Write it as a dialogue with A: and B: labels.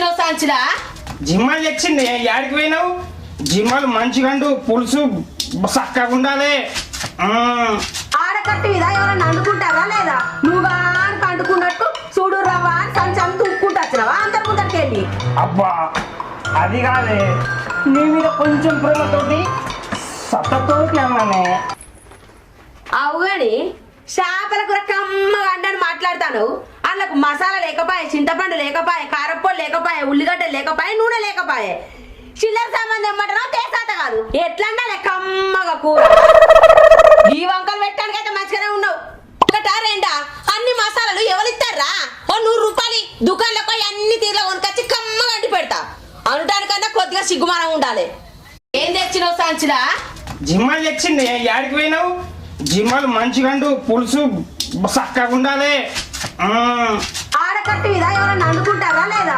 A: తెచ్చినావు సంచిలా?
B: జిమ్మలు తెచ్చింది. యాడికి పోయినావు? జిమ్మలు మంచిగండు పులుసు చక్కగా ఉండాలి.
C: ఆడకట్టి మీద ఎవరైనా అండుకుంటారా లేదా? నువ్వు అని అండుకున్నట్టు చూడు రవ్వ అని సంచి అంత ఉక్కుంటా వచ్చినావా అందరి ముందరికెళ్ళి?
B: అబ్బా అది కాదే, నీ మీద కొంచెం ప్రేమతోటి సత్తతోటి అన్నానే.
C: అవుగాని చేపల కూర కమ్మగా అండని మాట్లాడతాను. అందులోకి మసాలా లేకపాయే, చింతపండు లేకపాయే, కారప్పొడి లేకపాయే, ఉల్లిగడ్డ లేకపాయే, నూనె లేకపాయే. చిల్లర సంబంధం ఏమంటారో తేసాత కాదు. ఎట్లా అండాలి కమ్మగా కూర? ఈ వంకలు పెట్టడానికైతే మంచిగానే ఉన్నావు. ఒకటా రెండా అన్ని మసాలాలు ఎవరిస్తారా? ఓ 100 రూపాయలు దుకాణంలో అన్ని తీరులో కొనుకొచ్చి కమ్మగా అండి పెడతా. అనడానికన్నా కొద్దిగా సిగ్గుమానం ఉండాలి.
A: ఏం తెచ్చినావు సంచిలా?
B: జిమ్మలు తెచ్చింది. యాడికి పోయినావు? జిమ్మలు మంచిగండు పులుసు చక్కగా ఉండాలి.
C: ఆడకట్టి మీద ఎవరైనా అండుకుంటారా లేదా?